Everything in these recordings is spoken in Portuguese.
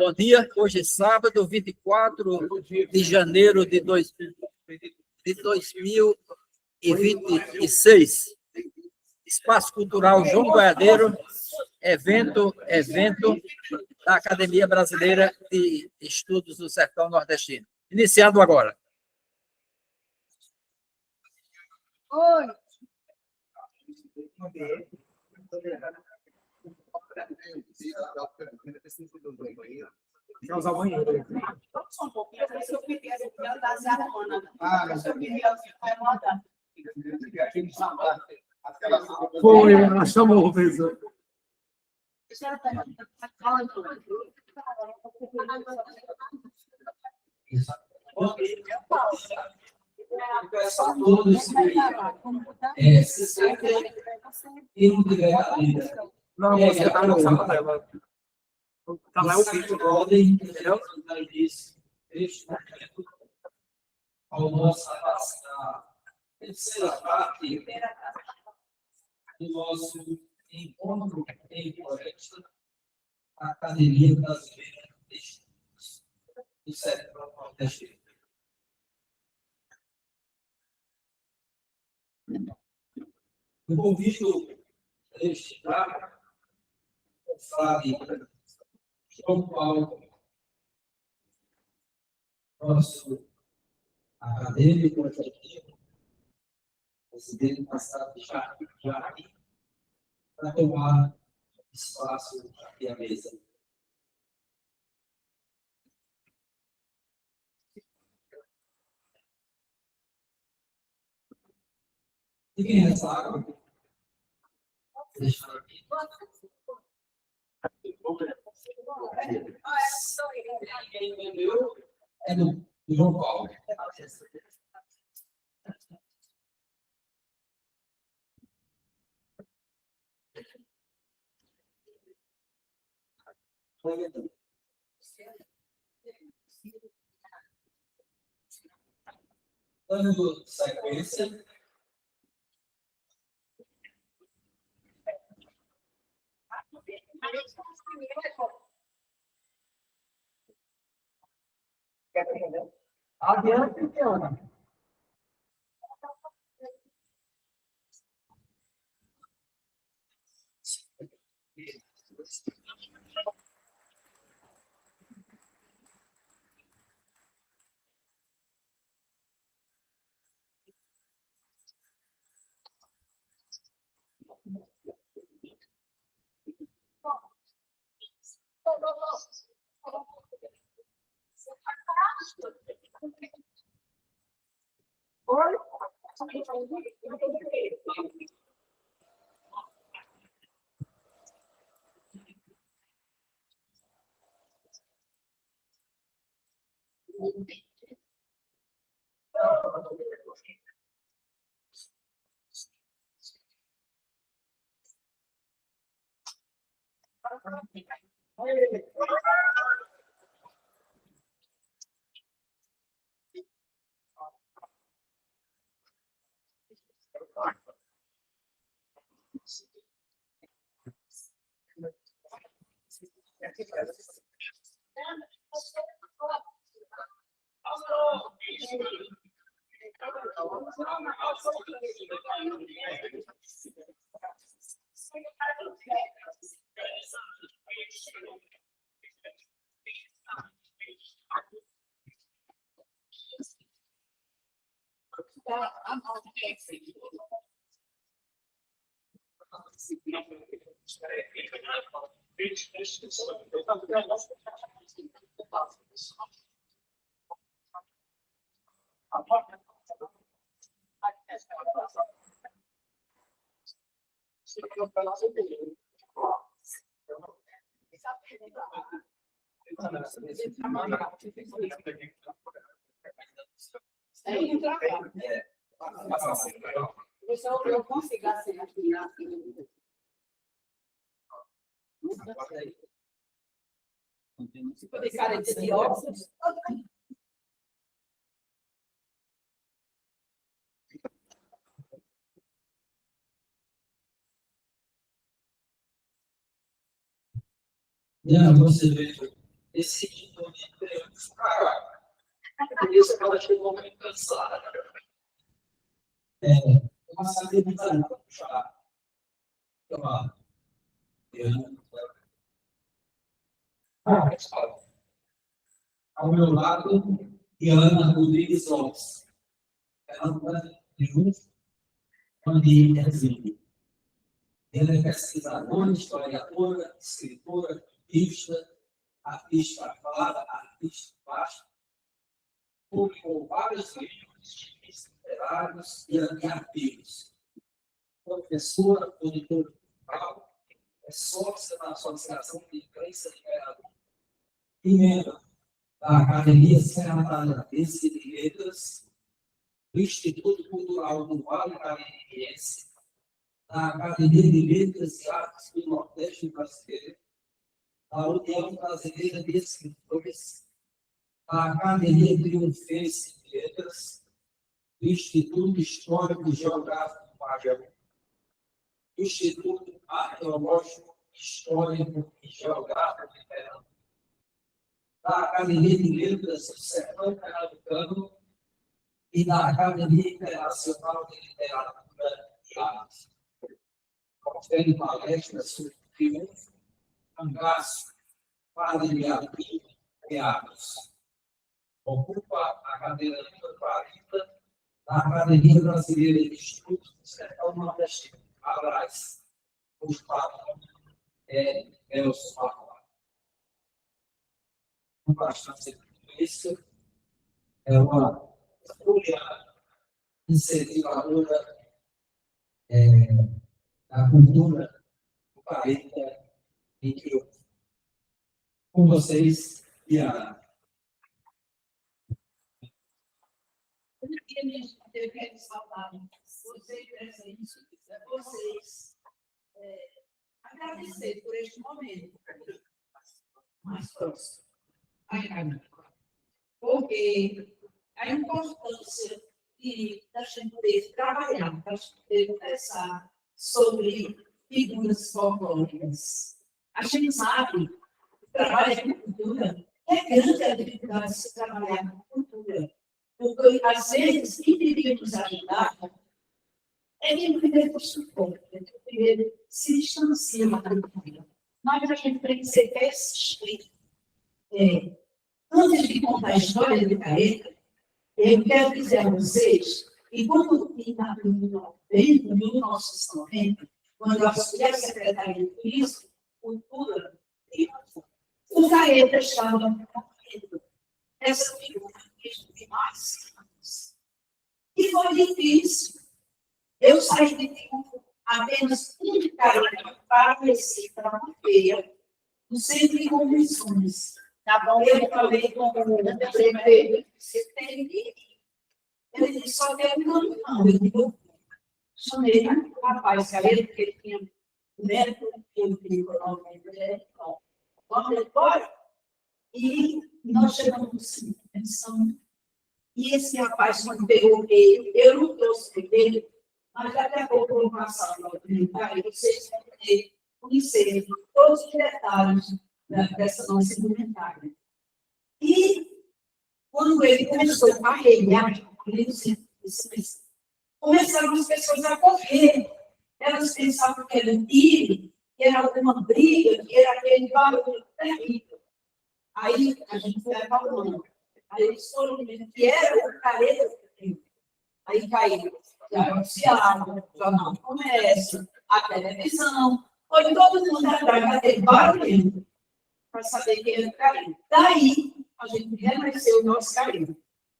Bom dia, hoje é sábado, 24 de janeiro de 2026. Espaço Cultural João Boiadeiro, evento da Academia Brasileira de Estudos do Sertão Nordestino. Iniciando agora. Oi. Quer usar o banheiro? Só um pouquinho, se eu pedir esse pneu da Zarona. Se eu pedir assim, vai rodar. Foi, ela chamou o professor. Peço a todos que se sentem individualmente. Não, você está na sala dela. Está lá o vídeo. Podem, entendeu? Neste momento, ao nossa terceira parte do nosso encontro em floresta, a Academia Brasileira de Estudos do Sertão Nordestino. Eu convido este cara, o Frade João Paulo, nosso acadêmico, presidente passado de Jardim, para tomar espaço aqui à mesa. E quem é essa água? Deixa eu aqui. Quem entendeu é do João Paulo. Dando sequência, Adiante, Tiana. Oi. Eu consigo assinar aqui. Se for de careta de óculos. Você vê decide no emprego. Por isso que ela chegou muito cansada. Uma sabedoria para puxar. Ao meu lado, Diana Rodrigues Lopes. Ela é pesquisadora, historiadora, escritora, artista falada, artista plástica, publicou vários livros literários e artigos. Professora, produtora cultural, é sócia da Associação de Imprensa Liberadora e membro da Academia Serranadense de Letras, do Instituto Cultural do Vale Caribense, da Academia de Letras e Artes do Nordeste Brasileiro, da União Brasileira de Escritores, da Academia Triunfense de Letras, do Instituto Histórico e Geográfico do Maranhão, do Instituto Arqueológico, Histórico e Geográfico de Pernambuco, da Academia de Letras do Sertão Pernambucano e da Academia Internacional de Literatura e Arte. Confere palestras sobre triunfo, cangaço, Padre Arquim e Atos. Ocupa a cadeira número 40 da Academia Brasileira de Estudos do Sertão Nordestino, Abras, cujo patrão é Nelson Marcos. Com bastante isso, é uma incentivadora da cultura do 40 em que eu, com vocês, Diana. Eu quero saudar vocês presentes, vocês agradecer por este momento mais próximo. Porque a importância da gente poder trabalhar, para poder conversar sobre figuras folclóricas. A gente sabe que trabalhar com cultura é grande a dificuldade de se trabalhar com cultura. Porque, às vezes, quem deveria nos ajudar é quem primeiro suporte, é quem primeiro se distancia da cultura. Mas a gente precisa persistir. Antes de contar a história de Careta, eu quero dizer a vocês, e quando está no 1990, quando eu assumi a Secretaria de Turismo, Cultura, o Careta estava morrendo. Essa figura de mais anos. E foi difícil. Eu saí de tempo apenas um de Careta para conhecer para uma feira, no centro de convenções. Tá bom, eu falei com o prefeito, você tem que ir. Ele disse, só quero não. Eu digo, chamei o rapaz, Careta, porque ele tinha médico, ele tinha vamos embora. E nós chegamos no centro de convenção. E esse rapaz, quando pegou ele, eu não trouxe ele, mas daqui a pouco eu vou passar para o e vocês vão poder conhecer todos os detalhes dessa nossa indumentária. E, quando ele começou a arrelhar, começaram as pessoas a correr. Elas pensavam que era um tiro, que era alguma briga, que era aquele barulho terrível. Aí a gente foi acalmando. Aí eles foram dizendo que era o Careta. Aí caiu o noticiário, o Jornal do Comércio, a televisão. Foi todo mundo atrás daquele barulho para saber quem era o Careta. Daí a gente reconheceu o nosso Careta.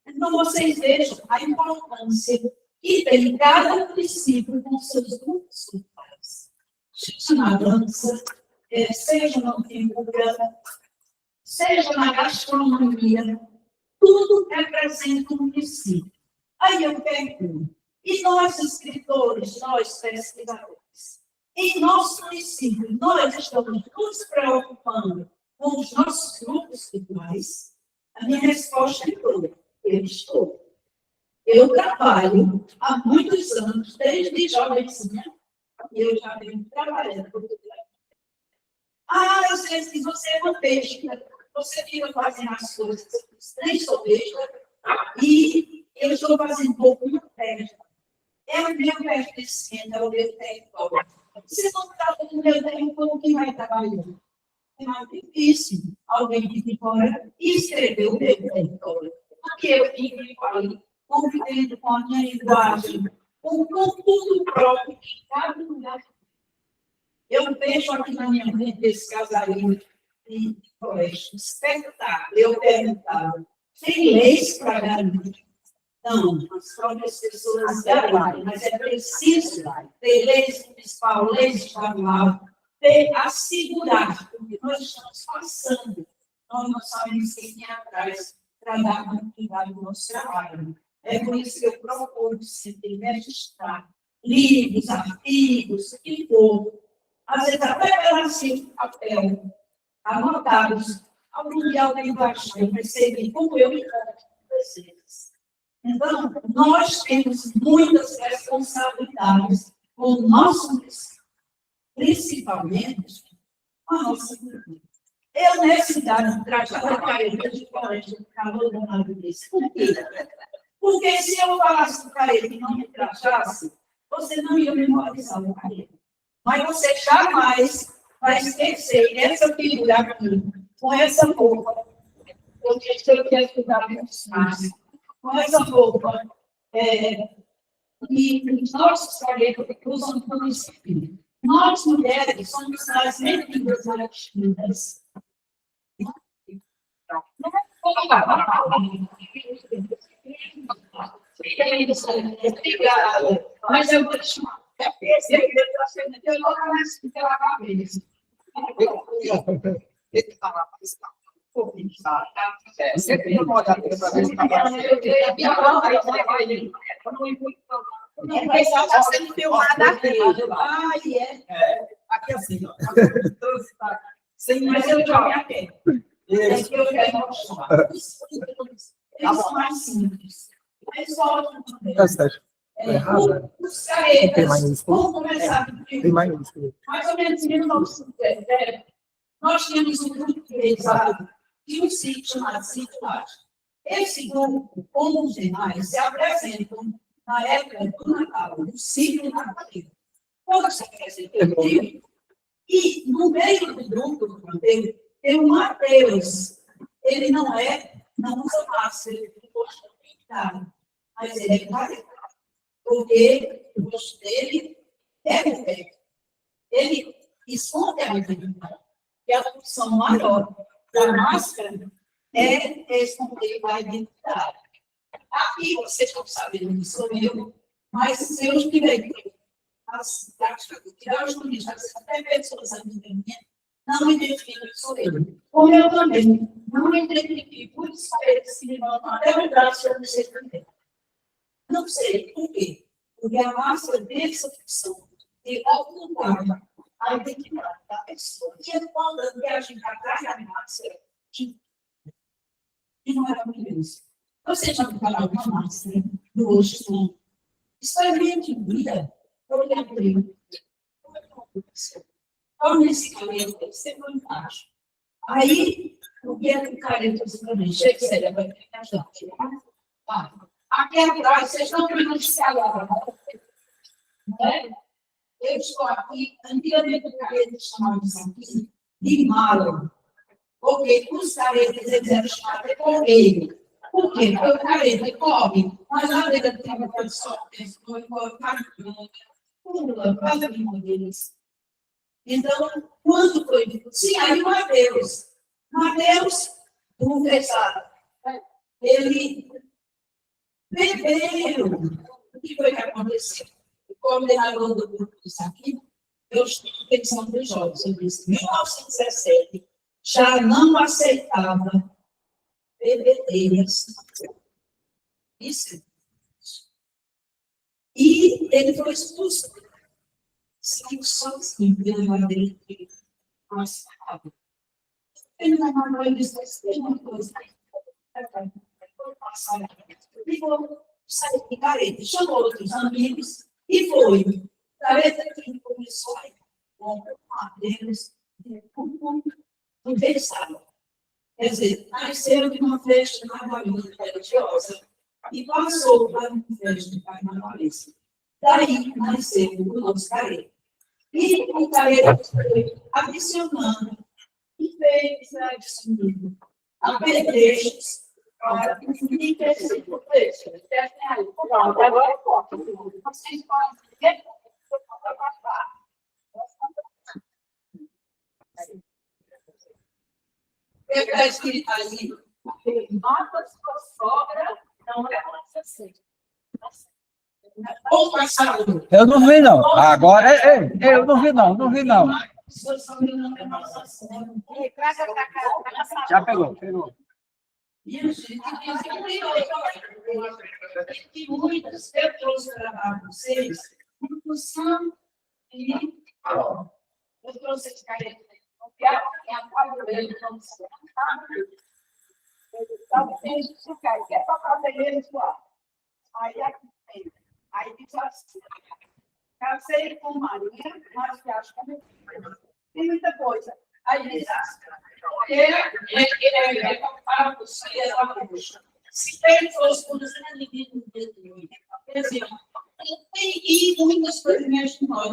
Então vocês vejam a importância que tem cada município com seus grupos culturais. Seja na dança, seja na figura, seja na gastronomia, tudo representa um município. Aí eu pergunto, e nós escritores, nós pesquisadores, em nosso município, nós estamos nos preocupando com os nossos grupos culturais? A minha resposta é toda, eu estou. Eu trabalho há muitos anos, desde jovenzinha, e eu já venho trabalhando por tudo. Às vezes você é uma peixe, você fica fazendo as coisas, nem sou besta, e eu estou fazendo pouco de festa. É o meu pertencimento, é o meu território. Se não trata do meu território, quem vai trabalhar? É mais difícil alguém de fora escrever o meu território. Porque eu digo e falei, convivendo com a minha linguagem, com tudo próprio de cada lugar. Eu vejo aqui na minha frente esse casarinho de floresta, espetáculo. Eu perguntava, tem leis para garantir? Não, as próprias pessoas garantem, mas é preciso ter leis municipal, leis estadual, ter assegurar, porque nós estamos passando, nós não sabemos quem tem atrás para dar continuidade ao nosso trabalho. É por isso que eu procuro sempre registrar livros, artigos, o que for, às vezes até pedacinhos de papel, anotados, algum dia alguém vai receber, como eu me canto vocês. Então, nós temos muitas responsabilidades com o nosso município, principalmente com a nossa cultura. Eu, nessa idade, tratava a careta de colégio de calor danado desse. Por quê? Porque se eu falasse do careta e não me tratasse, você não ia memorizar o careta. Mas você jamais vai esquecer essa figura aqui, com essa roupa. Eu disse que eu quero estudar mais. Com essa roupa, e os nossos caretas usam por espírito. Nós, mulheres, somos as meninas latinas. Obrigada. Mas eu vou te chamar. Eu não conheço pela cabeça. Sempre não pode abrir para ver se está sendo filmada aqui. Aqui assim, ó. Mas eu jogo aqui. É que eu quero mostrar. Isso é mais simples. Mas só os caretas vão começar mais ou menos em 1910. Nós tínhamos um grupo realizado de um sítio chamado Sítio Laje. Esse grupo, como os demais, se apresentam na época do Natal, do sítio natalino. Todos se apresentam. E no meio do grupo do Mateus, tem o Mateus. Ele não usa máscara, ele tem rosto pintado, mas ele é careca. Porque o rosto dele é perfeito. Ele esconde a identidade. E a função maior da máscara é esconder a identidade. Aqui, vocês estão sabendo que sou eu, mas se eu estiver as turistas, até pessoas amigas minhas, não identificam que sou eu. Como eu também não identifico muitos países que vão até o braço eu não sei também. Não sei por quê. Porque a máscara tem essa função de ocultar a identidade da pessoa. E ele falando que a gente atrás da máscara, que não era maravilhoso. Você já me falou uma máscara do rosto? Experimente vida. Eu lembrei. Como é que aconteceu? Então, nesse caminho, tem que ser fantástico. Aí, o que é que o careta disse para mim? Chega, sério, vai ficar gente. Aqui atrás, vocês estão vendo de escalar, não é? Eu estou aqui, antigamente o careta chamava isso aqui de mala, porque os caretas eles eram chamados de correio. Por quê? Porque o careta corre, mas a vida tem uma pessoa que foi pula, faz a língua deles. Então, quando foi? Sim, aí o Mateus, do pesado, ele bebeu. O que foi que aconteceu? O coordenador do grupo disse aqui, eu estou pensando dos jovens, eu disse, em 1917, já não aceitava bebedeiras. Isso. E ele foi expulso. Saiu sozinho pela madeira que nós falávamos. Ele não mandou ele dizer uma coisa. E vou sair de careta. Chamou outros amigos e foi. Careta que começou a ir com madeiras, conversava. Quer dizer, nasceu de uma festa carnavalesca religiosa e passou para uma festa carnavalesca. Daí nasceu o nosso careta. E o careta foi adicionando enfeites adicionando apetrechos para enriquecer o peixe. Agora é forte. Vocês podem ver o que está escrito ali? Nota sua sogra, não é assim. Ou passado. Eu não vi, não. Agora, eu não vi, não. Não vi, não. Sua sogra não é nossa sogra. Já pegou. Isso, e muitas eu trouxe para vocês em função de. Eu trouxe esse careta. É a quadra dele, então, quer tocar beleza lá. Aí aqui tem. Aí diz assim: casei com Maria, mas que acho que tem muita coisa. Aí diz assim: se ele fosse por isso, ele ninguém entendeu. Quer dizer, e muitas coisas mexem com nós,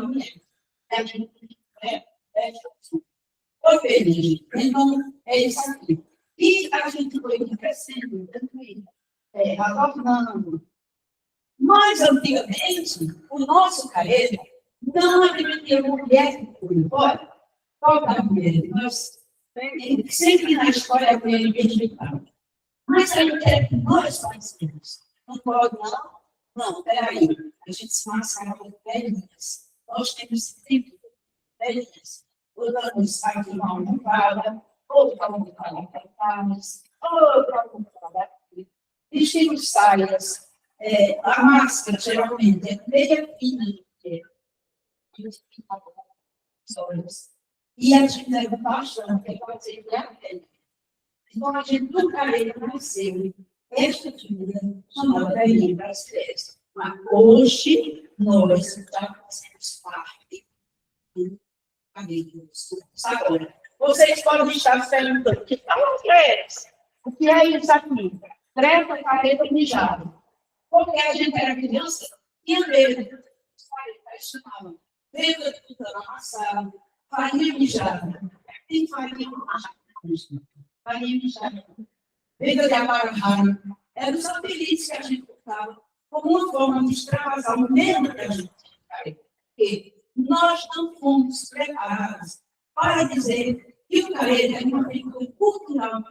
foi feliz. Então, é isso aqui. E a gente foi crescendo também, adotando. Mas, antigamente, o nosso careta não admitia mulher por fora. Toda mulher. Nós sempre na história foi identificado. Mas aí o que é que nós fazemos? Não pode, não? Não, peraí. A gente se mascara com velhinhas. Nós temos sempre velhinhas. Outra nos sai de mal não fala, outra não fala cantadas, outra não fala vestindo saias. A máscara, geralmente, é meia fina do que e a gente leva bastante, pode ser que é a pele. Então, a gente nunca nasceu esta figura chamada velhinha brasileira. Mas hoje, nós já fazemos parte do amigos. Agora, vocês podem estar se perguntando: o que é isso aqui? Trepa, careta, mijado. Porque a gente era criança, tinha medo. Os pais chamavam medo de tudo amassado, farinha mijada. Tem farinha mijada. Farinha mijada. Medo de amarrar. Eram os apelidos que a gente botava como uma forma de extravasar o medo da gente. Porque nós não fomos preparados para dizer que o careta é uma figura cultural.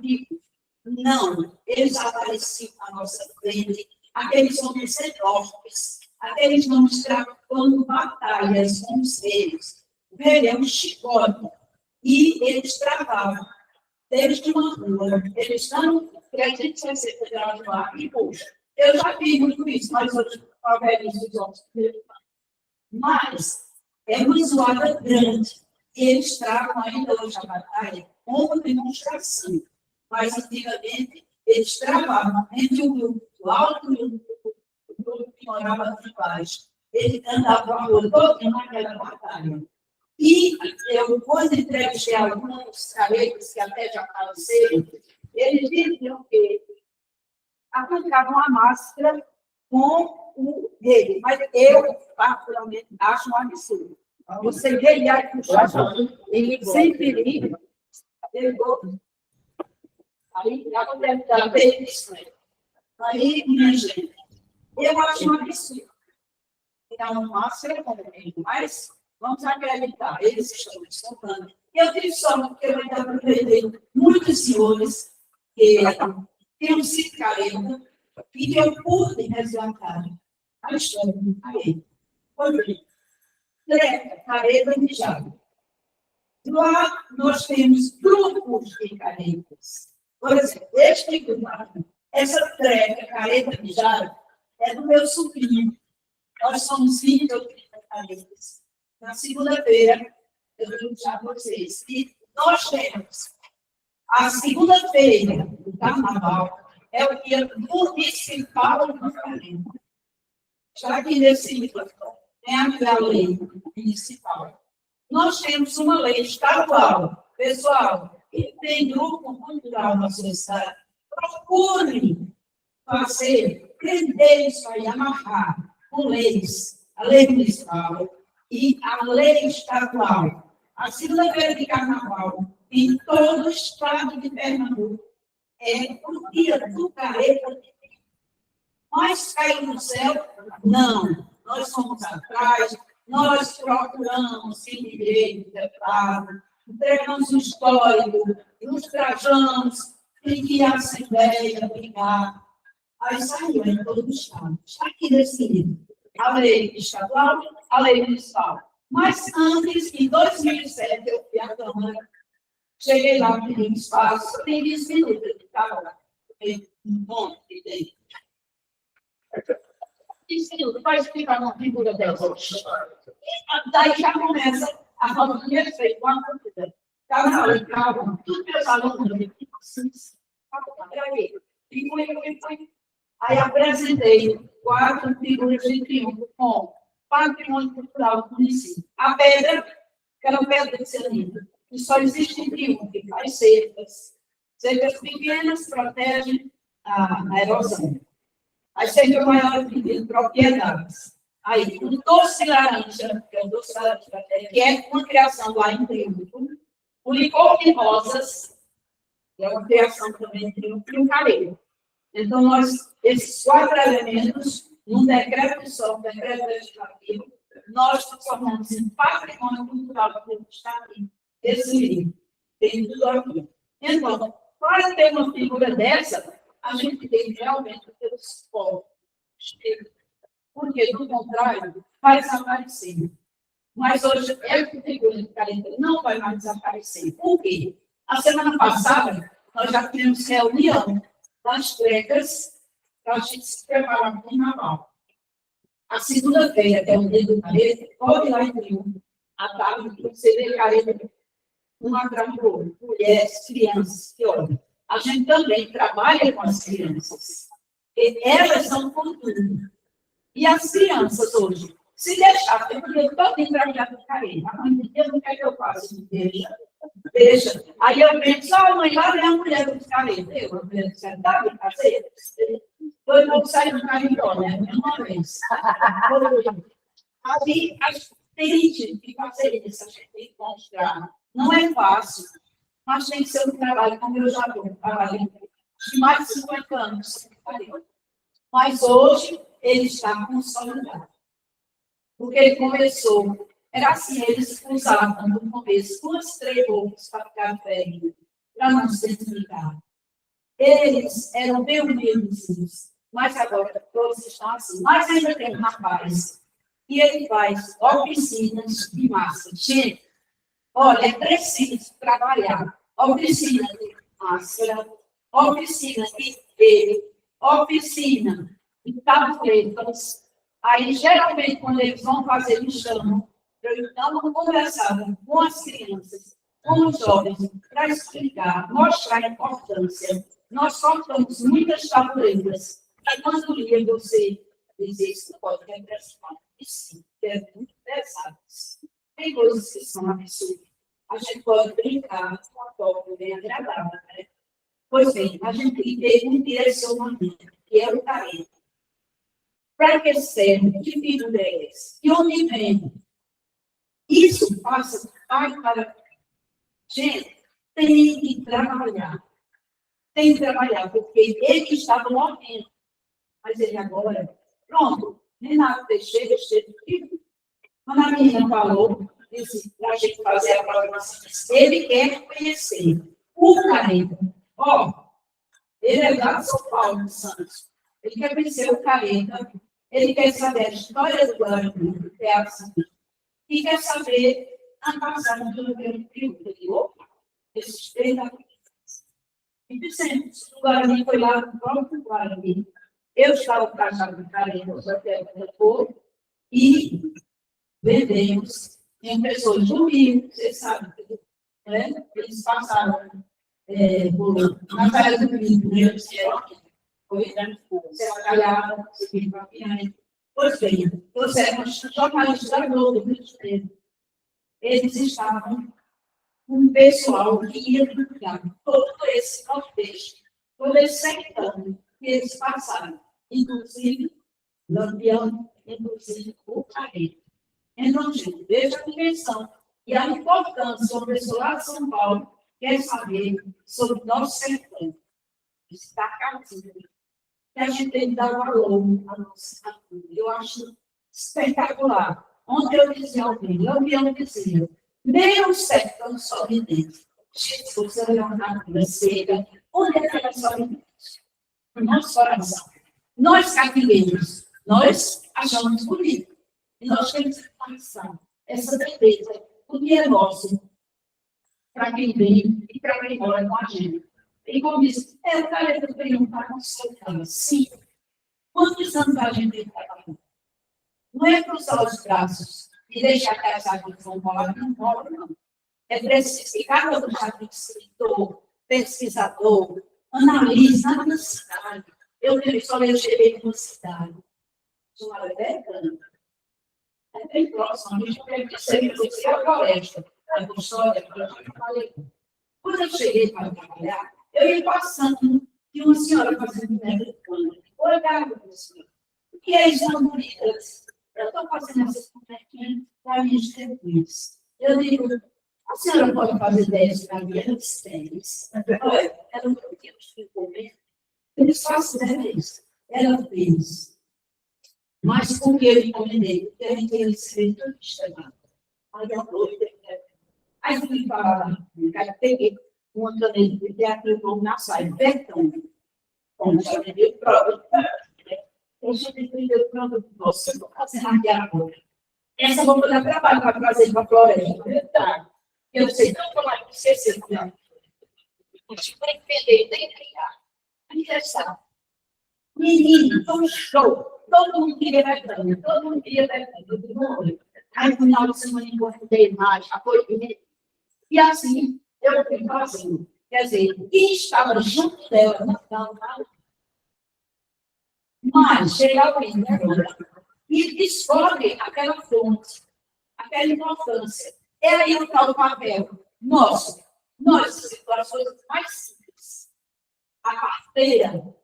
Não, eles apareciam na nossa frente. Aqueles homens enormes, aqueles homens travando batalhas com os reis, velhão chicote, e eles travavam desde uma rua, eles não, que a gente vai ser federal de lá, e poxa, eu já vi muito isso, mas hoje, a velhice dos homens, mas é uma zoada grande, e eles travam ainda hoje a batalha como demonstração, mas antigamente eles travavam entre o grupo alto e o grupo que morava de baixo. Ele andava a rua toda naquela batalha. E eu, quando entrevistei alguns caretas que até já faleceram, eles diziam que arrancavam a máscara com o rei. Mas eu, particularmente, acho um absurdo. Você ganhar e puxar ele sem perigo, aí acontece isso. Aí, minha gente, eu acho um absurdo. Então, máscara com o rei, mas vamos acreditar, eles estão descontando. Eu tive sorte, porque eu ainda aproveitei muitos senhores que têm sido careta e que eu pude resgatar a história do careta. Por exemplo, careta e mijado. Lá nós temos grupos de caretas. Por exemplo, este grupo, essa treca, careta mijada, é do meu sobrinho. Nós somos 20 ou 30 caretas. Na segunda-feira, eu vou deixar a vocês. E nós temos a segunda-feira do carnaval, é o dia municipal do careta. Já que nesse livro é a lei municipal. Nós temos uma lei estadual. Pessoal, e tem grupo cultural na sua cidade, procure fazer, prender isso aí, amarrar com leis, a lei municipal e a lei estadual. A segunda-feira de carnaval, em todo o estado de Pernambuco, é o dia do careta. Nós caímos no céu? Não. Nós fomos atrás, nós procuramos sem direito, deputado, entregamos o histórico, nos trajamos, pedir a Assembleia, brigar. Aí saiu em todo o estado. Está aqui decidido. A lei estadual, a lei municipal. Mas antes, em 2007, eu fui à Câmara, cheguei lá, pedi espaço, tem 10 minutos, ele estava lá. Um monte de tempo. 10 minutos, vai explicar uma figura dessa. E daí já começa a falar de respeito com a cultura. Estava na hora de calma, tudo meus alunos, e foi. Aí apresentei 4 figuras de triunfo com patrimônio cultural do município. A pedra, que era uma pedra de cerâmica, que só existe em triunfo, que faz cercas. Cercas pequenas protegem a erosão. As cercas maiores dividem propriedades. Aí, o doce laranja, que é o doce laranja, que é uma criação lá em triunfo. O licor de rosas, que é uma criação também em triunfo, e um careiro. Então, esses 4 elementos, num decreto só, um decreto legislativo, nós transformamos em patrimônio cultural do Estado. Esse livro tem tudo aqui. Então, para ter uma figura dessa, a gente tem realmente ter o suporte. Porque, do contrário, vai desaparecer. Mas hoje, essa figura de careta não vai mais desaparecer. Por quê? A semana passada, nós já tivemos reunião das trecas para a gente se preparar para o carnaval. A segunda-feira, que é o dia do careta, pode ir lá em triunfo, à tarde, você vê careta um atrás do outro, mulheres, crianças, que olha. A gente também trabalha com as crianças, porque elas são cultura. E as crianças hoje, se deixar, eu podia todo trabalhar com careta, a mãe de Deus, o que é que eu faço? Deixa. Aí eu penso, mãe, lá vem a mulher dos caretas. Eu penso, dá para fazer? Dois poucos saíram do carretão, né? Uma vez. Aí, tem que fazer isso, a gente tem que mostrar. Não é fácil, mas tem que ser um trabalho, como eu já trabalhei de mais de 50 anos. Mas hoje, ele está consolidado. Porque ele começou, era assim, eles usavam no começo 2, 3 roupas para ficar velho, para não se desligar. Eles eram bem humildes, mas agora todos estão assim. Mas ainda tem um rapaz, e ele faz oficinas de massa. Gente, olha, é preciso trabalhar. Oficina de máscara, oficina de pelo, oficina de tabuleiros. Aí, geralmente, quando eles vão fazer, eles chamam. Eu, então, conversar com as crianças, com os jovens, para explicar, mostrar a importância. Nós cortamos muitas tabuleiras. Aí, quando lia você dizer isso, não pode representar. Isso é muito pesado. Tem coisas que são absurdas. A gente pode brincar com a forma bem agradável, né? Pois bem, a gente tem que ter um direcionamento, que é o careta. Para que serve? Que figura é esse? E onde vem? Isso passa para... Gente, tem que trabalhar. Tem que trabalhar, porque ele estava morrendo. Mas ele agora... Pronto. Renato Teixeira, quando a menina falou, disse, para a gente fazer a programação, ele quer conhecer o careta. Ele é lá de São Paulo, de Santos. Ele quer conhecer o careta. Ele quer saber a história do Guarani, que é assim. E quer saber a passagem do Rio Grande. Esses 3 anos. E dizemos, o Guarani foi lá no próprio Guarani. Eu estava casado com careta, e vendemos em pessoas do Rio, você sabe, né? Eles passaram na praia do Rio, você trabalhava, você vive para Piranha. Pois bem, trouxemos jornalistas do Rio de Janeiro. Eles estavam um pessoal que ia buscar todo esse Nordeste, todo esse sertão que eles passaram, inclusive Lampião, inclusive o Carreiro. Então, gente, veja a dimensão e a importância, uma pessoa lá de São Paulo quer saber sobre o nosso sertão. Está aqui. Que a gente tem que dar valor à nossa cultura. Eu acho espetacular. Ontem eu dizia ao Lampião dizia, meu sertão sorridente. Gente, se você olhar na cultura seca, onde é que ela sorridente? No nosso coração. Nós, capileiros, nós achamos bonito. E nós temos que passar essa beleza, o que é nosso, para quem vem e para quem mora com a gente. E como disse, é o cara que perguntar no seu caso. Sim. Quantos anos a gente tem que trabalhar? Não é cruzar os braços e deixar que as águas vão rolar, não rola, não. É preciso que cada um já tem escritor, pesquisador, analisa na cidade. Eu cheguei numa cidade, chamada Bergamo. É bem próximo, a gente tem que ser a floresta, a história, que eu falei. Quando eu cheguei para trabalhar, eu ia passando e uma senhora fazendo americana. Olhava para a senhora. O que é isso, bonitas? Eu estou fazendo essas bonequinhas para minhas depois. Eu digo, a senhora pode fazer 10 para mim, eu disse 10. Ela não tinha que comer. Eu disse, faço 10. Ela fez. Mas porque eu encomendei, porque a gente tinha escrito chamado. Aí fui falar, aí peguei uma caneta de teatro como na saia, Bertão. Como já me deu prova. Eu já me deu prova de você, vou fazer raquear agora. Essa roupa dá trabalho para trazer para a floresta. Eu sei, não vou lá, você sei. Tem que entender, tem que criar. Aniversário. Menino, foi um show. Todo mundo queria Bertão, todo mundo queria Bertão, todo mundo. Aí, no final de semana, eu encontrei mais, apoio. E assim, eu fui fazendo. Quer dizer, quem estava junto dela, não estava. Mas chega alguém, né, e descobre aquela fonte, aquela importância. É aí o tal papel. Nós, situações mais simples. A carteira,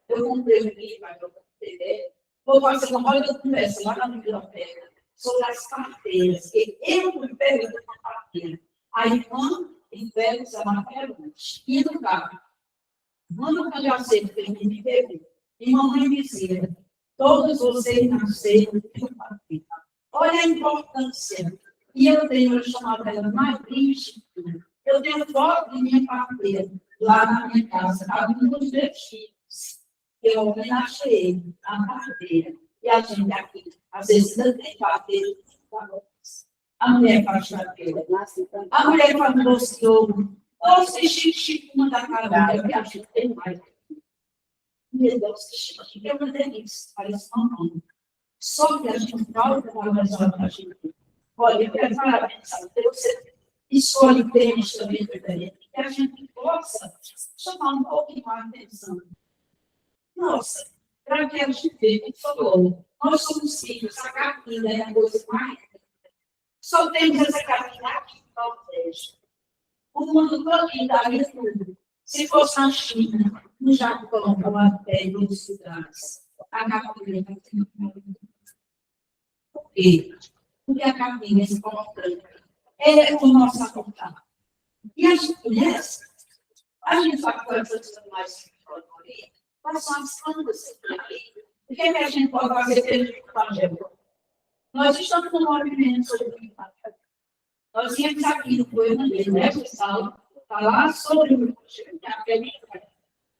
eu comprei um livro, mas eu comprei, vou fazer uma hora de conversa lá na biblioteca sobre as carteiras, que eu me pergunto uma carteira. Aí, quando enfermos a martelante, e no carro, quando eu já sei que ele me pegou, e mamãe dizia, todos vocês nasceram de uma carteira. Olha a importância. E eu tenho chamado ela Madrinha Chiquinha. Eu tenho foto de minha carteira lá na minha casa, alguns dos meus filhos. Eu homenageei a carteira. E a gente aqui, às vezes, não tem carteira. A mulher faz carteira. A mulher faz doce de ouro. Doce chique, uma da caralho. E a gente tem mais. Meu Deus, chique, é uma delícia. Parece uma mão. Só que a gente fala com a pessoa da gente. Olha, eu quero falar, você escolhe temas também diferentes, que a gente possa chamar um pouquinho a atenção. Nossa, para que a gente falou, nós somos filhos, a capina é a coisa mais. Só temos essa capina aqui que protege. O mundo todo daria tudo. Se fosse na China, no Japão, até em outros lugares, a capina por quê? Porque a capina é importante. É o nosso apontar. E as mulheres, a gente sabe que as mais quais são as plantas? O que é que a gente pode fazer pelo evangelho? Nós estamos no movimento sobre o evangelho. Nós viemos aqui no poema dele, né, pessoal? Falar sobre o evangelho.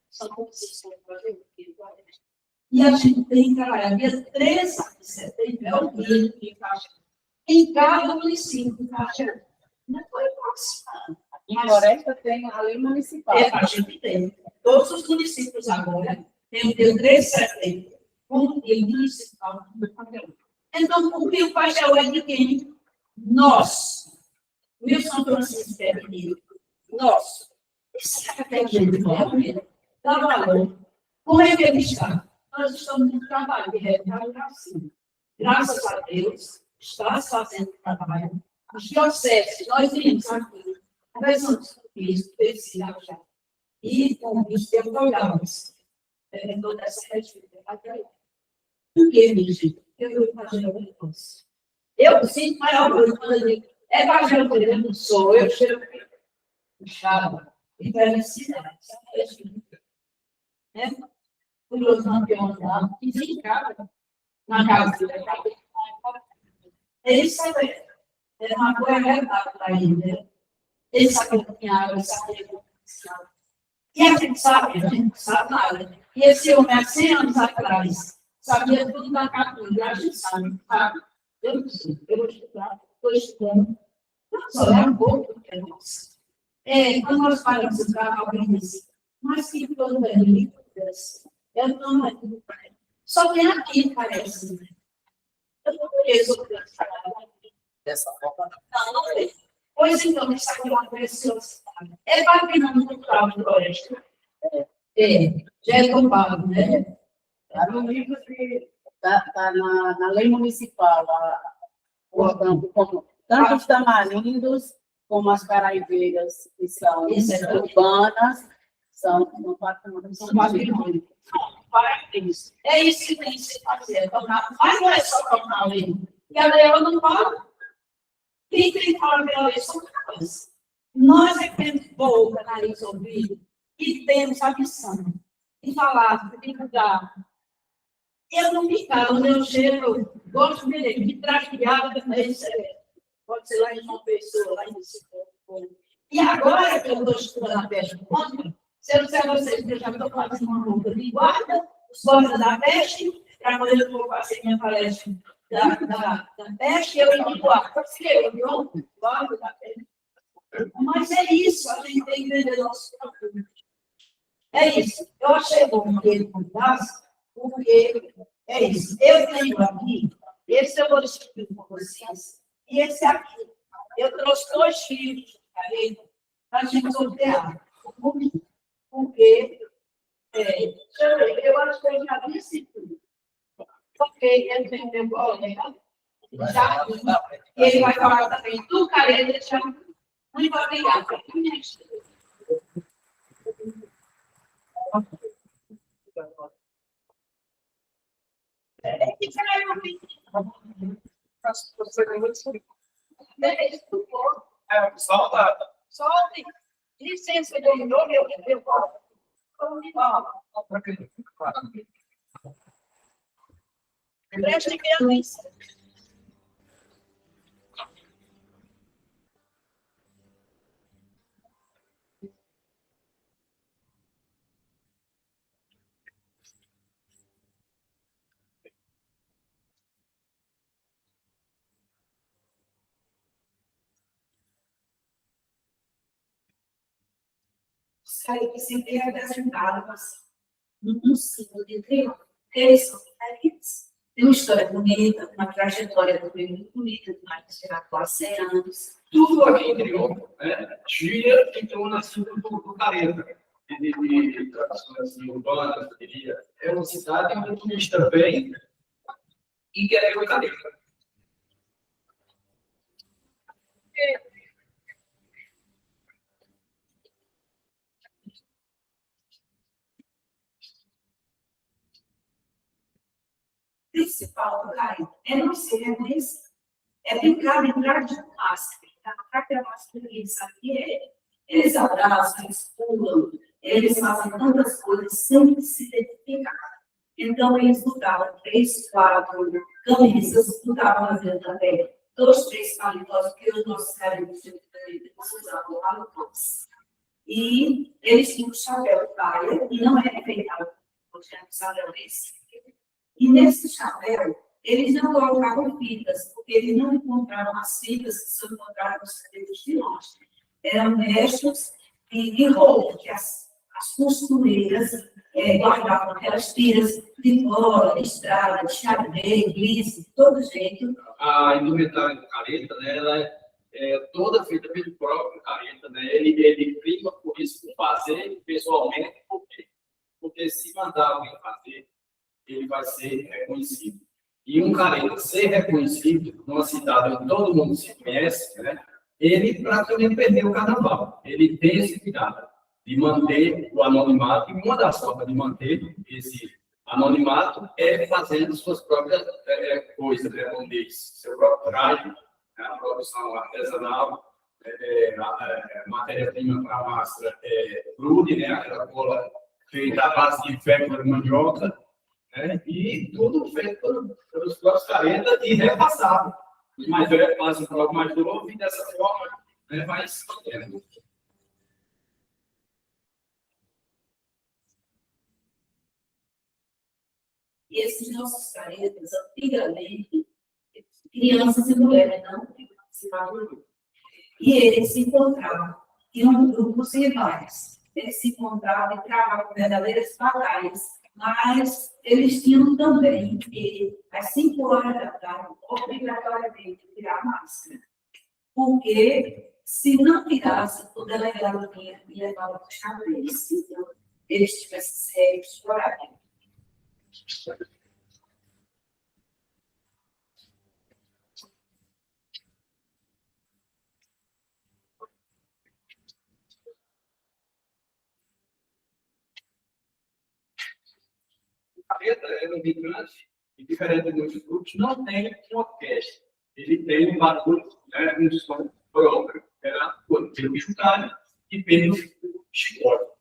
São conceições do evangelho. E a gente tem que trabalhar. Dia 13 de setembro é o dia do evangelho. Em cada município do evangelho. Não foi fácil. Em Floresta tem a lei municipal. É, a gente tem. Todos os municípios agora têm o dia 13 de setembro, como dia municipal do evangelho. Então, o Rio Paixão é de quem? Nós. O Rio São Francisco é de nós. Esse é aquele gente realmente dá valor. Como é que ele está? Nós estamos no trabalho de revitalização. Graças a Deus, está fazendo trabalho. Os dioceses, nós vimos aqui, Conversamos com isso, especial já. E com os teus programas. Toda essa atividade. Por que, minha gente? Eu vou fazer alguma coisa. Eu sinto maior coisa quando eu digo, evangelho, eu não sou, eu chego puxado e felicidade. Né? Os meus campeões lá, que ficaram na casa dele. Eles sabem, é uma coisa verdade para ele, né? Eles sabem caminhar, eles sabem caminhar. E a gente não sabe nada. E esse homem, há 100 anos atrás, sabia tudo da captura, a gente sabe, sabe? Eu não sei, eu vou estudar, estou estudando. Não só é um pouco do que é nosso. Quando nós falamos de carro, alguém disse, mas que plano é lindo, eu não é tudo para ele. Só tem aqui, parece. Eu não conheço o plano Dessa forma, não é. Pois então, isso aqui é uma preciosidade. É patrimônio cultural do floresta. Já é tombado, né? Está no livro está na lei municipal, portanto, como tanto os tamarindos como as caraiveiras, que são urbanas, são no patrimônio. São patrimônio. Parabéns. É isso que tem que se fazer. Mas não é só tornar a lei. E a lei ela não fala. Quem tem que falar pela lei são nós. Nós é que temos boca, nariz, ouvido, e temos a missão de falar, de divulgar. Eu não me calo, eu chego, gosto de traqueada também, pode ser lá em João Pessoa, lá em Ciclo. E agora que eu estou estudando a peste crônica, se eu disser a vocês que eu já estou fazendo uma luta de guarda, os guardas da peste, para quando eu vou fazer minha palestra da peste, eu indico a guarda da peste. Mas é isso, a gente tem que entender nosso próprio. É isso. Eu achei bom que ele contasse, porque é isso. Eu tenho aqui, esse eu vou discutir com vocês, e esse aqui. Eu trouxe 2 filhos para a gente sortear. Porque, eu acho que eu já disse tudo. Porque ele tem meu colega, ele vai falar também do Careta, já. Muito obrigada. Solte. Licença, dominou, eu falo. Preste atenção. Saí que sempre representadas num ciclo de triunfo. Eles são diferentes. Tem uma história bonita, uma trajetória também muito bonita, de mais de 100 anos. Tudo aqui em triunfo, né? Gira entrou na cidade do Careta, de tradições urbanas, eu diria. É uma cidade onde o turista vem e quer ver o Careta. Principal do Careta é não ser reconhecido. É brincar de um máscara. Para ter máscara, eles abraçam, eles pulam, eles fazem tantas coisas sem se identificar. Então, eles botavam 3, 4 camisas, botavam na vida também 2, 3 paletós, porque os nossos carinhos usavam lá no todos. E eles tinham um chapéu de palha, e não é respeitado, porque é um chapéu esse. E nesse chapéu, eles não colocavam fitas, porque eles não encontravam as fitas que se encontravam nos cabelos de nós. Eram restos de roupa, que as costureiras guardavam aquelas tiras de cola, de estrada, de xadrez, glice, de todo jeito. A indumentária do Careta, né, ela é toda feita pelo próprio Careta, né? Ele prima por isso, por fazer pessoalmente, porque se mandar alguém fazer, ele vai ser reconhecido. E um Careta ser reconhecido numa cidade onde todo mundo se conhece, né? ele praticamente perdeu o carnaval. Ele tem esse cuidado de manter o anonimato, e uma das formas de manter esse anonimato é fazendo suas próprias coisas, né? Vamos dizer, seu próprio traje, né? A produção artesanal, matéria-prima para a máscara, grude, né? Aquela cola feita à base de fécula de mandioca, né? E tudo feito pelos próprios caretas e repassado. Os mais velhos passam para o mais novo e dessa forma, né, vai se mantendo. E esses nossos caretas, antigamente, crianças e mulheres não participavam do grupo. E eles se encontravam, tinham grupos rivais. Eles se encontravam e travavam verdadeiras batalhas, mas eles tinham também que, às 5 horas da tarde, obrigatoriamente tirar a máscara. Porque, se não tirasse, o delegado vinha e levava para os cabelos. Então, eles tivessem sérios horários. A careta é um migrante, e diferente de muitos grupos, não tem uma orquestra. Ele tem um barulho, né, um som próprio, pelo chocalho e pelo chicote.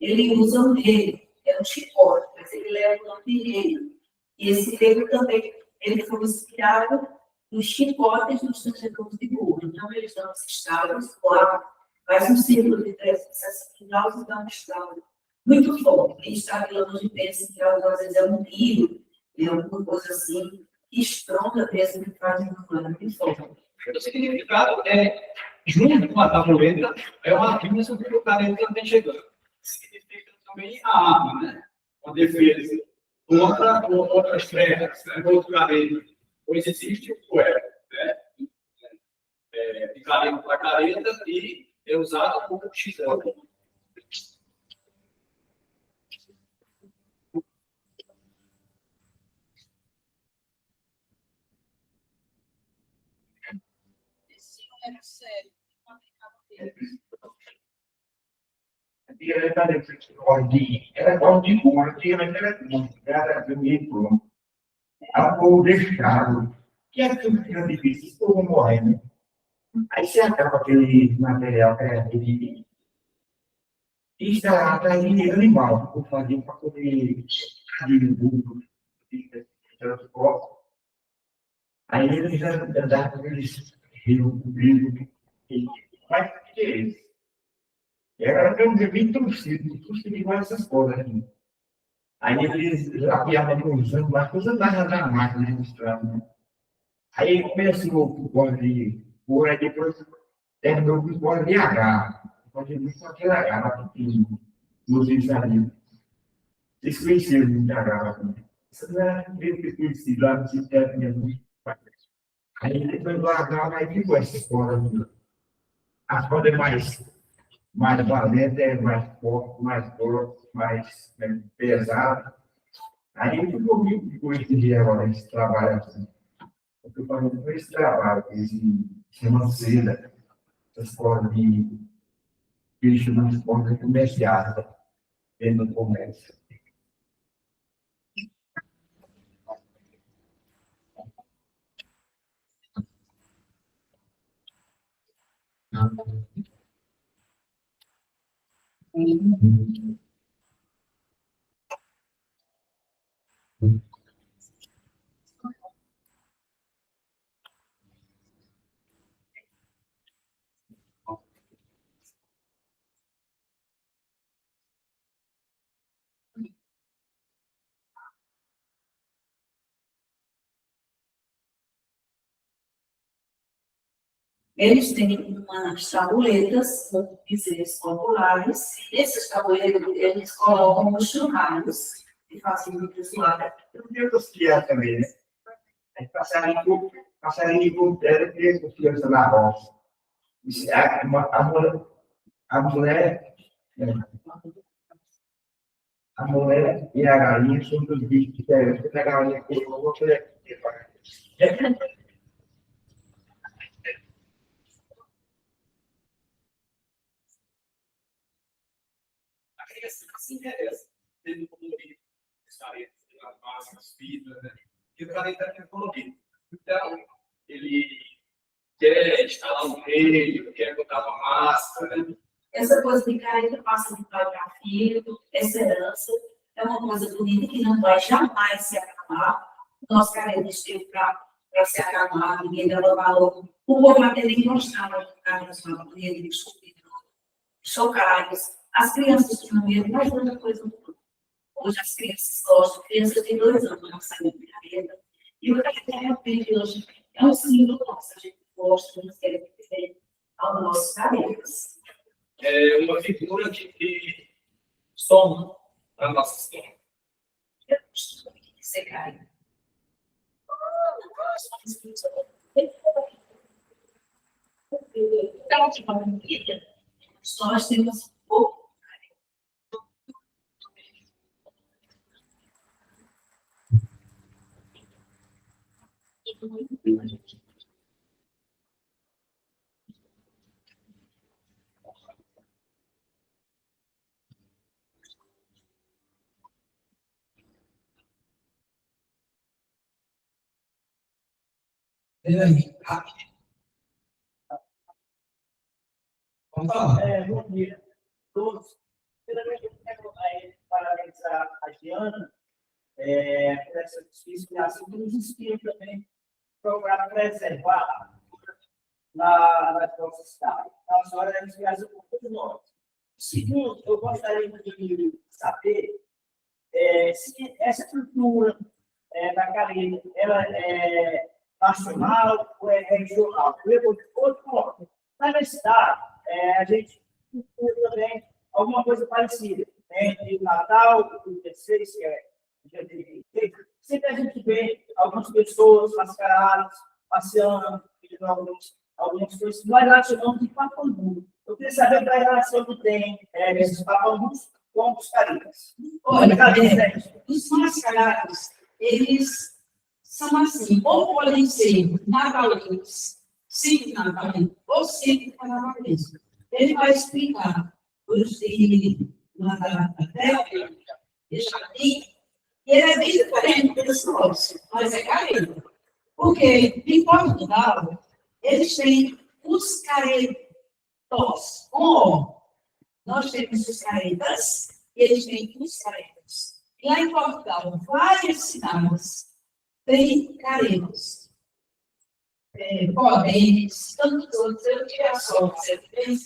Ele usa um rego, é um chicote, mas ele leva o nome de rego. E esse rego também, ele foi inspirado nos chicotes dos tangedores de burro. Então, eles dão esses estalos, faz um círculo de 360 graus e dá um estalo muito forte. Quem está aqui longe pensa que às vezes é um tiro, é alguma coisa assim, que estronda mesmo, que faz uma coisa muito forte. O significado é, junto com a tabuleira, é uma bênção que o careta também chegando. Significa também a arma, né? Uma defesa contra outras terras, né? Outro careta. Pois existe o poeta, né? De careta para careta e é usado como chicote. Era qual de cor, tinha era bonito, a cor deixado, que é tudo que é difícil, estou morrendo. Aí você acaba aquele material de instalar para ir animal, por fazer para poder de burro, de transporte. Aí eles andavam com aqueles rios, mas o que é isso? Era que eu devia torcido igual essas coisas aqui. Aí eles apiavam usando as coisas da máquina, mostrando, né? Aí começou o código de cor, aí depois terminou com o código de H. O código de aquele H, lá pequenininho, nos ensaios. Vocês conheceram muito H, né? Isso não era meio conhecido lá no sistema mesmo. Aí depois do H, aí ficou essa código. As códigos mais valente, mais forte, mais pesado. Aí eu ficou muito com esse dia agora, esse trabalho assim. Eu estou falando com esse trabalho, esse financeiro, essas coisas de que eles chamam de forma comercial, dentro do comércio. Eles têm umas tabuletas, dizeres populares, e esses tabuletas eles colocam nos churrascos e fazem muito zoada. Eu vi os criados também, né? Aí passarinho de cultura, que os crianças na roça. A mulher e a galinha são dos bichos diferentes. A galinha que eu vou fazer. se interessa. Teve um colorido, estarei as máscaras, fitas, né? E o cara está tendo colorido. Então, ele quer instalar um meio, quer botar uma máscara, né? Essa coisa de careta passa de pai para filho, essa herança é uma coisa bonita que não vai jamais se acabar. Nós carentes temos para se acabar, ninguém dava valor. O povo até nem gostava de caras dele, chocados. As crianças tinham medo, mas outra coisa não. Hoje as crianças gostam, crianças de 2 anos não sabem de careta. E o careta realmente hoje é um símbolo nosso, a gente gosta, nós queremos ter aos nossos caretas. É uma figura que soma a nossa história. Eu costumo ser careta. Então, tipo, a vida, nós temos pouco. Rápido. Vamos falar. Bom dia a todos. Primeiramente, eu quero parabenizar a Diana por essa difícil criação que nos inspira também para preservar na nossa cidade. Então, a senhora é uma inspiração para todos nós. Segundo, eu gostaria de saber se essa cultura da careta ela é nacional ou é regional. Na minha cidade, a gente tem também alguma coisa parecida. Entre o Natal e o 16, que é dia de sempre a gente vê algumas pessoas mascaradas, passeando, pedindo algumas coisas. Nós lá chamamos de papambu. Eu queria saber da relação que tem esses papambus com os caretas. Olha, os mascarados, eles são assim, ou podem ser natalinos, sim, natalino, ou sim, carnavalesco. Ele vai explicar os de Natal, deixa aqui, e ele é bem diferente dos nossos, mas é careta. Porque em Portugal, eles têm os caretos, nós temos os caretas, e eles têm os caretas. E lá em Portugal, várias cidades têm caretas. Podemos, tanto todos, eu tive a sorte de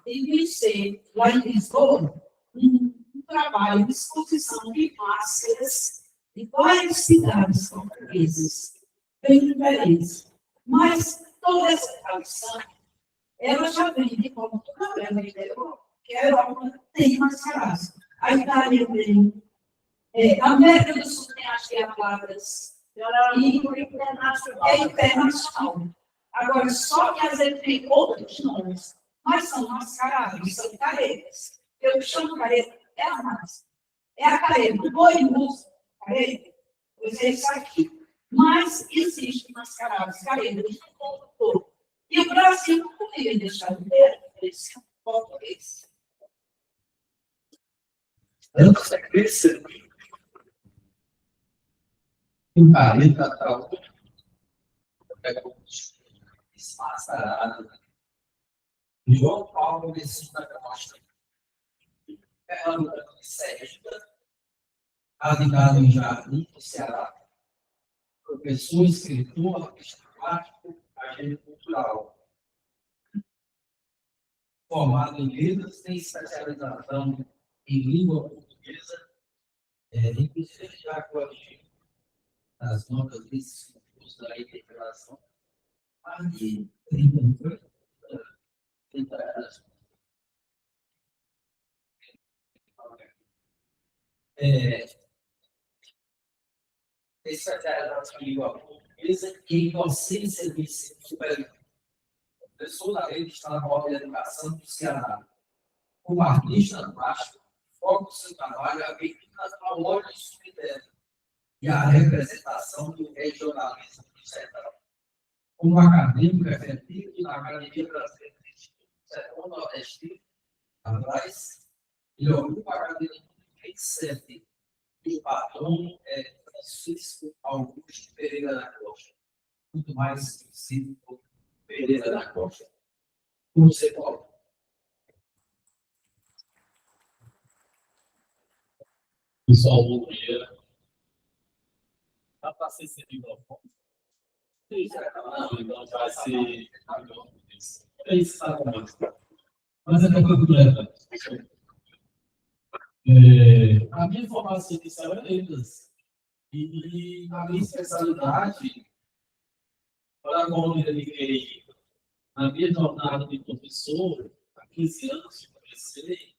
conhecer lá em Lisboa um trabalho de exposição de máscaras de várias cidades portuguesas, bem diferentes. Mas toda essa tradição, ela já vem de Portugal, que a Europa tem mascarados. A Itália tem, a América do Sul tem as diabladas, e é internacional. Agora, só que às vezes tem outros nomes, mas são mascarados, são caretas. Eu chamo careta, é a máscara. É a careta do boi muso, careta, pois é isso aqui. Mas existe mascarados, caretas do povo todo. E o Brasil não poderia deixar de ter esse português. Não consegue crescer. Um careta tal. Pega um desmascarado. João Paulo Messias da Costa. Fernando de Sérgio. Radicado em Jardim, no Ceará. Professor, escritor, artista plástico, agente cultural. Formado em letras, tem especialização em língua portuguesa, inclusive já corrigiu as notas desses concursos da interpelação, mais de 30 anos. Especialização em língua portuguesa e em docência do ensino superior. Professor da rede estadual de educação do Ceará. Como artista plástico, foca o seu trabalho a vítimas ao olho subterrâneo e a representação do regionalismo do sertão. Como acadêmico efetivo na Academia Brasileira do Instituto Sertão Nordestino, atrás, ele ocupa a cadeira de 27. E o patrão é Francisco Augusto Pereira da Costa, muito mais conhecido como Pereira da Costa. Com você, Paulo. Pessoal, bom dia. Dá para ser esse microfone? Não, então vai ser. É isso, sabe? Mas é tranquilo. A minha formação inicial é letras. E a minha especialidade, para a qual eu me dediquei na minha jornada de professor, há 15 anos que comecei,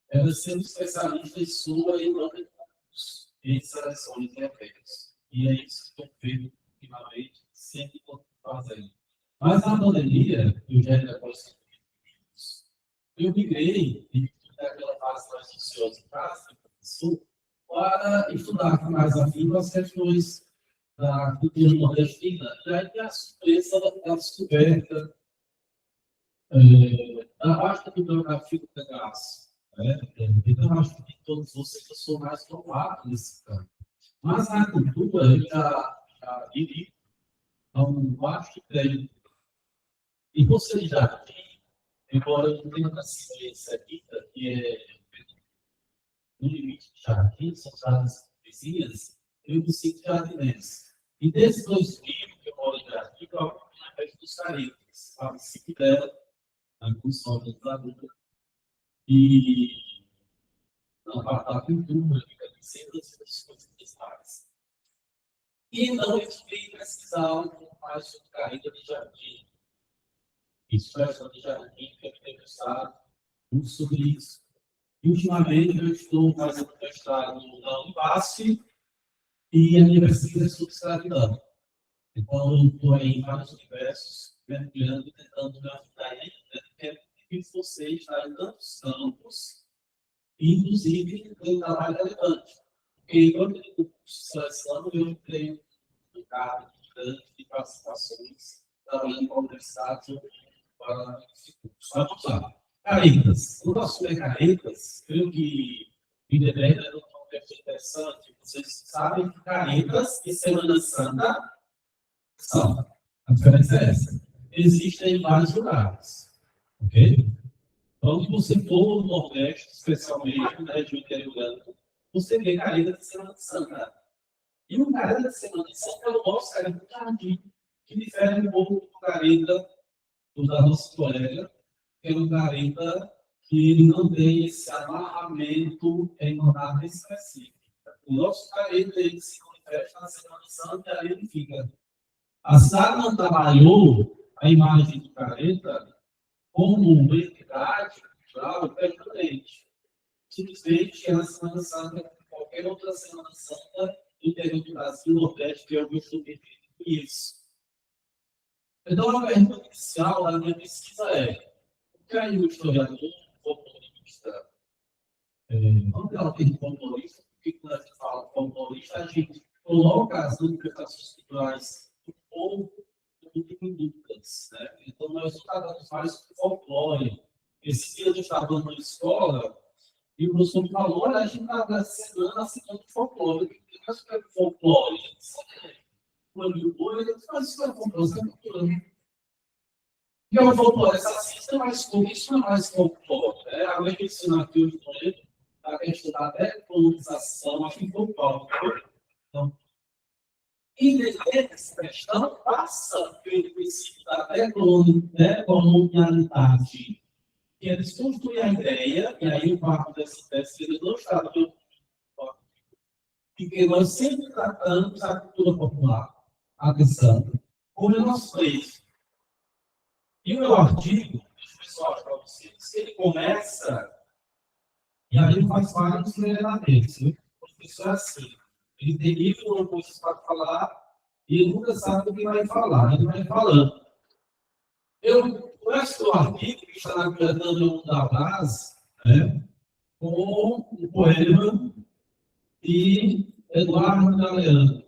era ser um especialista em sua e nome de cursos em seleções de eventos. E é isso que eu feito ultimamente, sempre estou fazendo. Mas na pandemia, eu já era professor, eu migrei daquela fase mais ansiosa em casa, professor, para estudar mais a fundo as questões da cultura nordestina, e aí a surpresa da descoberta da vasta bibliografia do pedaço. Então, eu acho que todos vocês eu sou mais novato nesse campo. Mas na cultura, eu já vivi há um vasto tempo. E vocês já têm, embora eu não tenha nascido em Sevita, que é no limite de Jardim, são cidades vizinhas, eu me sinto jardinense. E desses 2000 que eu moro em Jardim, eu moro na festa dos Caricas, a município dela, na construção da Isadura. E na parte da cultura, fica em centros das coisas necessárias. E então eu fui pesquisar um pouco mais sobre Carreira de Jardim. Isso é de Jardim, que eu tenho pensado muito sobre isso. E ultimamente eu estou fazendo mestrado na Univasf e a minha pesquisa é sobre escravidão. Então eu estou aí em vários universos, mergulhando e tentando me ajudar aí, porque você está em tantos campos, inclusive em trabalho relevante. Porque quando eu estou selecionando, eu tenho um cargo de participações, trabalhando com universidades para institutos. Vamos lá. Caretas. No nosso Caretas, creio que o IDEBER é um contexto interessante. Vocês sabem que Caretas e Semana Santa são. A diferença é essa. Existem em vários lugares. Ok? Então, se você for no Nordeste, especialmente na região interiorana, você vê Careta de Semana Santa. E o Careta de Semana Santa é o nosso Careta de Jardim, que difere um pouco do Careta da nossa colega, que é um Careta que não tem esse amarramento em uma data específica. O nosso Careta, ele se manifesta na Semana Santa e aí ele fica. A cidade não trabalhou a imagem do Careta como uma entidade cultural permanente. Simplesmente é na Semana Santa, como qualquer outra Semana Santa do interior do Brasil, Nordeste, que eu gosto de isso. Então, a pergunta inicial da minha pesquisa é: o que aí o historiador, folclorista, onde ela tem folclorista? Porque quando a gente fala folclorista, a gente coloca as manifestações culturais do povo em dúvidas, né? Então, nós estudamos mais folclore. Esse dia eu estava dando uma escola e o professor me falou: olha, a gente está na semana de folclore. O que é folclore? Quando eu vou, ele faz isso para folclore. E o folclore, essa ciência mais comum, isso não é mais folclore. Além de ensinar aqui hoje com ele, a questão da decolonização, acho que folclore. Então, e essa questão passa pelo princípio da decolonialidade, que eles construem a ideia, e aí o papo dessa tese, ele não está no porque nós sempre tratamos a cultura popular, atenção, como o nosso preço. E o meu artigo, deixa eu só para vocês, ele começa, e aí ele faz vários treinamentos, né? O professor é assim. Ele tem livro, uma coisa para falar, e ele nunca sabe o que vai falar, ele vai falando. Eu começo o artigo que está na Fernanda da Base, né, com o poema de Eduardo Galeano,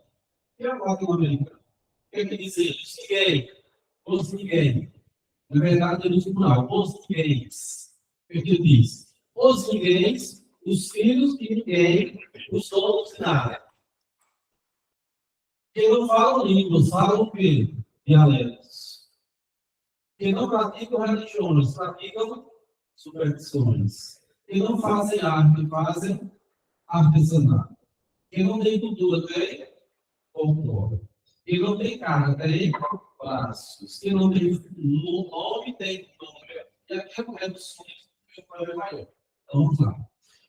que é a latino-americana. O que é que diz ele? Os ninguém. Na verdade, ele diz, não, os ninguém. O que ele diz? Os ninguém os filhos de ninguém, os donos de nada. Quem não fala línguas, fala o quê? Dialetos. Quem não pratica religiões, praticam superstições. Quem não fazem arte, fazem artesanato. Quem não tem cultura, tem folclore. Quem não tem cara, tem braços. Quem não tem nome, tem número. E aqui é correto o problema maior. Então, vamos lá.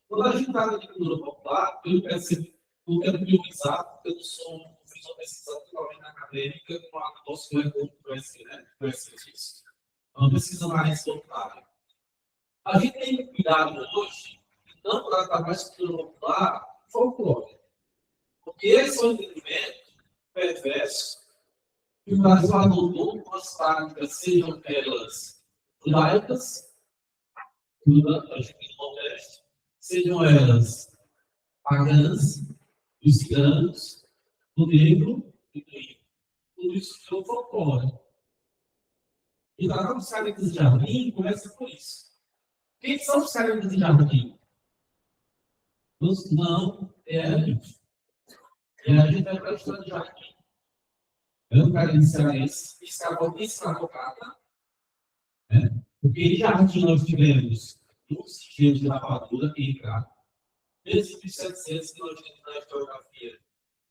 Quando a gente fala de cultura popular, eu quero priorizar, porque eu não fiz uma pesquisa totalmente acadêmica, com a nossa conhece isso. É uma pesquisa mais voltada. A gente tem cuidado hoje de não tratar mais cultura popular folclore. Porque esse é um entendimento perverso que o Brasil adotou com as práticas, sejam elas judaicas, sejam elas pagãs, dos ciganos, do negro e do índio. Tudo isso é o folclore. E tratar os caras de jardim começa por isso. Quem são os caras de jardim? Não é a gente. E a gente vai para a história de jardim. Eu não quero iniciar esse escravocrata, né? Porque em jardim nós tivemos muitos engenhos de lavadura e crack. Desde 1700 que nós temos na historiografia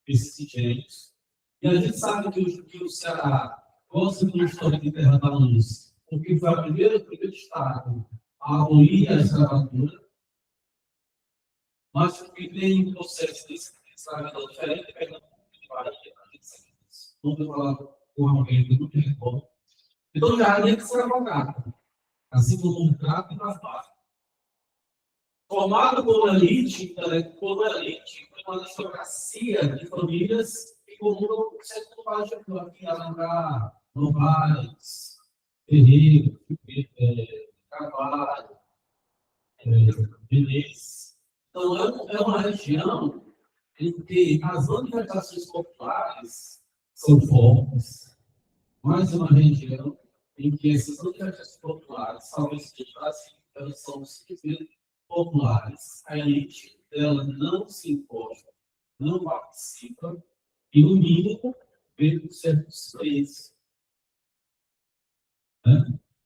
esses engenhos. E a gente sabe que o Ceará gosta de uma história de terra da luz, porque foi o primeiro estado a abolir a escravatura, mas porque tem um processo de escravidão diferente de Pernambuco e de Bahia. A gente sabe disso. Não vou falar com alguém que não tem recordo. Então, já havia que ser avogado, assim como um trato e nas barras. Formado por uma elite, com uma aristocracia de famílias que comungam o centro do aqui, Alangá, Novaes, Ferreira, Carvalho, Beleza. Então, é uma região em que as manifestações populares são fortes, mas é uma região em que essas manifestações populares, talvez de Brasil, elas são simplesmente populares. A elite dela não se importa, não participa, e no mínimo, vê por certos preços.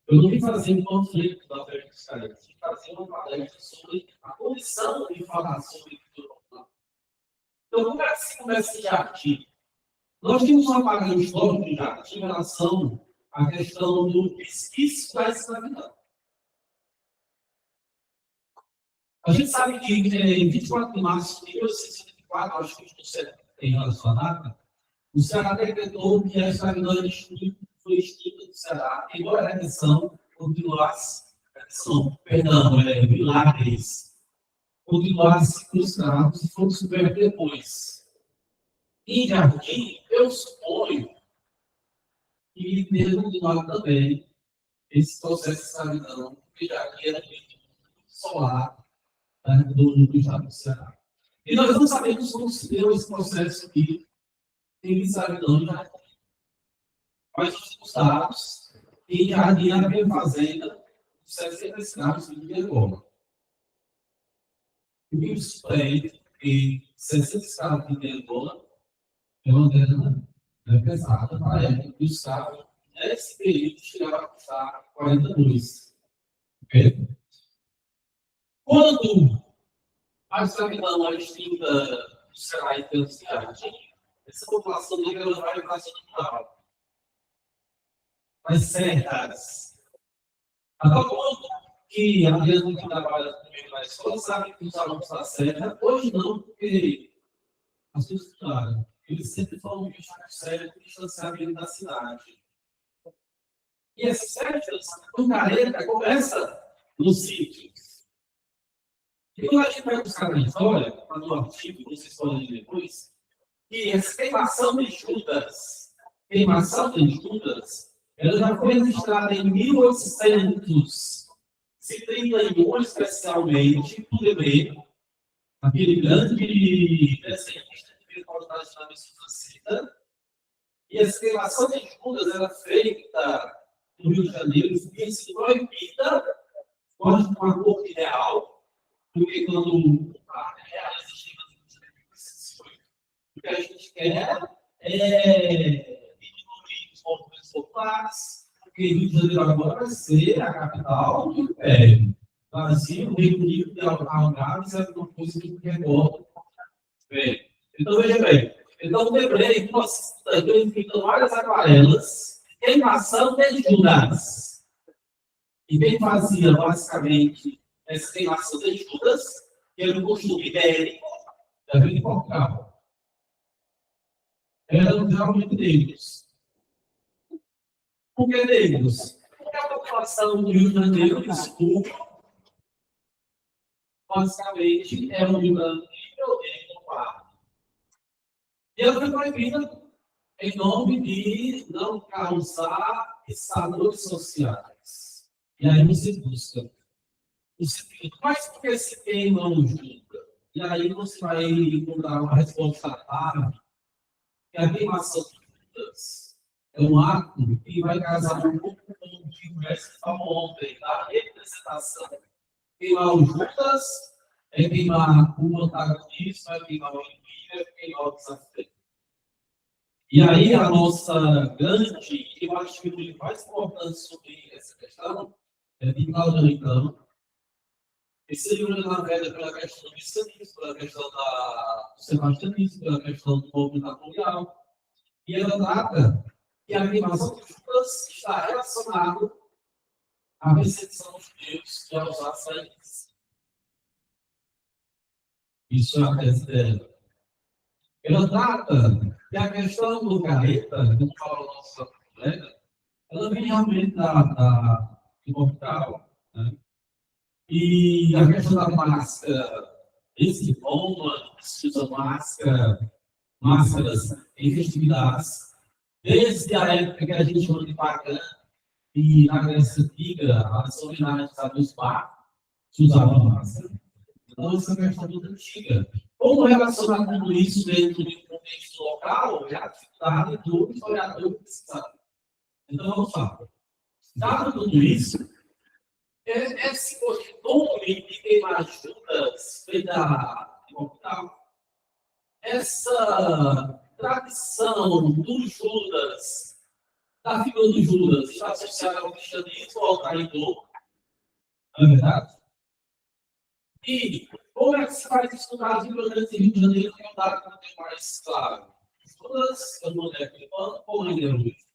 Eu não vim fazer um conflito da fé dos caras, eu vim fazer uma palestra sobre a condição de falar sobre cultura popular. Então, como é que se começa esse jardim? Nós temos um apagão histórico de jardim em relação à questão do resquício da escravidão. A gente sabe que em 24 de março de 1824, acho que isso tem relação à data, o Ceará decretou que a escravidão foi extinta do Ceará, embora a redenção continuasse, milagres, continuasse com os escravos e foram supertos depois. Em Jardim, eu suponho que deve continuar também esse processo de escravidão, porque Jardim era muito solar, do estado do Ceará. E nós não sabemos como se deu esse processo aqui em escravidão de Jardim. Mas os dados em Jardim havia fazenda de 60 escravos de Angola. O que surpreende que 60 escravos de Angola é uma grana pesada para a época que os escravos, nesse período, chegaram a custar 42. Okay? Quando a escravidão é extinta do Ceará e pelo Jardim, essa população negra vai para a zona rural. As serras. Agora, quando que a criança que trabalha comigo na escola sabe que os alunos da serra, hoje não, porque as pessoas estudaram. Eles sempre falam que o sério com distanciamento da cidade. E essa serras, o careta começa nos sítios. E quando a gente vai buscar na história, para o artigo, vocês podem ler depois, que essa queimação de Judas, ela já foi registrada em 1831, especialmente, por ler aquele grande desenhista de reportagem na Missão. E essa queimação de Judas era feita no Rio de Janeiro, tinha sido proibida com a corte real, Porque quando realiza o que a gente quer é diminuir os movimentos populares, porque Rio de Janeiro agora vai ser a capital do Império. Brasil, Reino Unido e Algarve, é uma coisa que recorda. Bem, então, veja bem. Então, lembrei que nós identificamos várias aquarelas, queimação de Judas. E quem fazia, basicamente, essa queimação de Judas, que era um costume bélico, da vida em Portugal. Eram geralmente negros. Por que negros? Porque a população do Rio de Janeiro, desculpa, basicamente, era um grande nível de quarto. E ela foi proibida em nome de não causar estadores sociais. E aí você busca o seguinte, mas por que se queima o Judas? E aí você vai encontrar uma resposta tarde, que a queimação de Judas é um ato que vai casar um pouco com o que o mestre falou ontem, da representação. Queimar o Judas é queimar o antagonismo, é queimar o inimigo, é queimar o desafio. E aí a nossa grande, eu acho que o livro mais importante sobre essa questão é de Claudio Então. Esse livro navega pela questão do cristianismo, pela questão do sebastianismo, pela questão do movimento napoleão. E ela trata que a queimação de Judas está relacionada à perseguição dos judeus e aos açaíes. Isso é a tese dela. Ela trata que a questão do careta, como fala o nosso colega, ela vem realmente de Portugal. Né? E a questão da máscara, esse Roma se usa máscaras em festividades, desde a época que a gente chama de pagã, e na Grécia Antiga, as homenagens a Deus Bar, se usava máscara. Então, essa questão é muito antiga. Como relacionar tudo isso dentro de um contexto local, é a atividade do historiador precisado. Então, vamos lá. Dado tudo isso, esse costume de queimar Judas feita de Portugal, essa tradição do Judas, da figura do Judas, está associada ao cristianismo, ao traidor, não é verdade? E como é que se faz isso no caso do Rio de Janeiro, que é um dado que não tem mais claro? Judas, eu não lembro de quando, como ainda é hoje.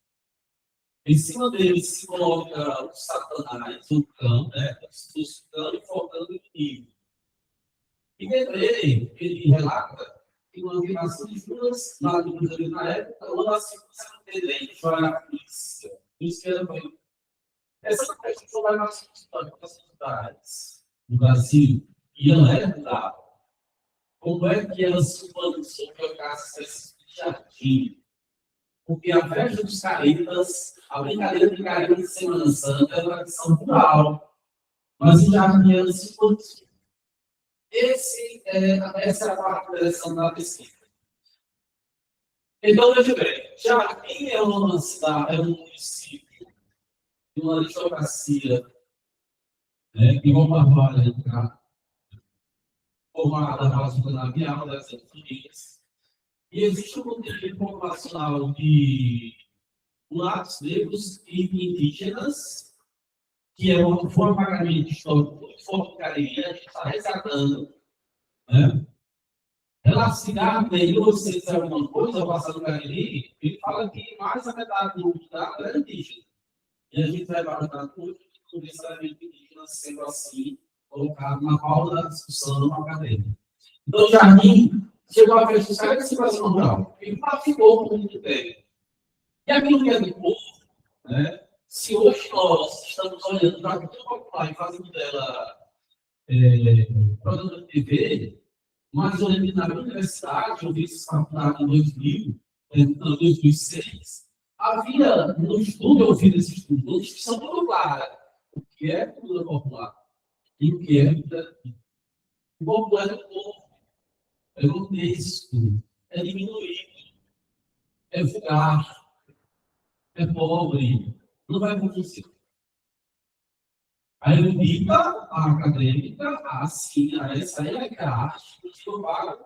Em cima dele se coloca o Satanás, o cão, né? Os cães enfocando o inimigo. E lembrei, ele relata que uma afirmação de Judas, lá do Rio de Janeiro na época, uma das circunstâncias dele foi a polícia. Isso que era bem. Essa questão vai nas cidades no Brasil. E ela é mudada. Como é que elas se humanizam para caça de jardim? Porque a festa dos caretas, a brincadeira de careta de Semana Santa é uma tradição rural. Mas o jardim elas se humanizam. Essa é a parte interessante da pesquisa. Então, veja bem, Jardim é uma cidade, é um município de uma aristocracia, né, que vão barbar entrar. Formada na zona navial das Unidas. E existe um conteúdo populacional de mulatos negros e indígenas, que é uma forma de pagamento histórico muito forte do Caribe, a gente está resgatando. Né? Relacionado com ele, você dizer alguma coisa ao passar do Caribe, ele fala que mais da metade do dado é indígena. E a gente vai levantar tudo que o necessariamente indígena sendo assim, colocado na pauta da discussão acadêmica. Então, Jardim chegou a festa dos caras que se faz rural. E ficou com muito bem. E aquilo que é do povo, né? Se hoje nós estamos olhando para a cultura popular e fazendo dela programa de TV, mas eu lembro que na minha universidade, eu vi esse faculdade em 2006, havia no estudo, eu fiz esse estudo, uma distinção muito clara. O que é cultura popular? E o que é o popular do povo? É grotesco, é diminuído, é vulgar, é pobre, não vai acontecer. A erudita, a acadêmica, assim, essa aí é a arte que eu pago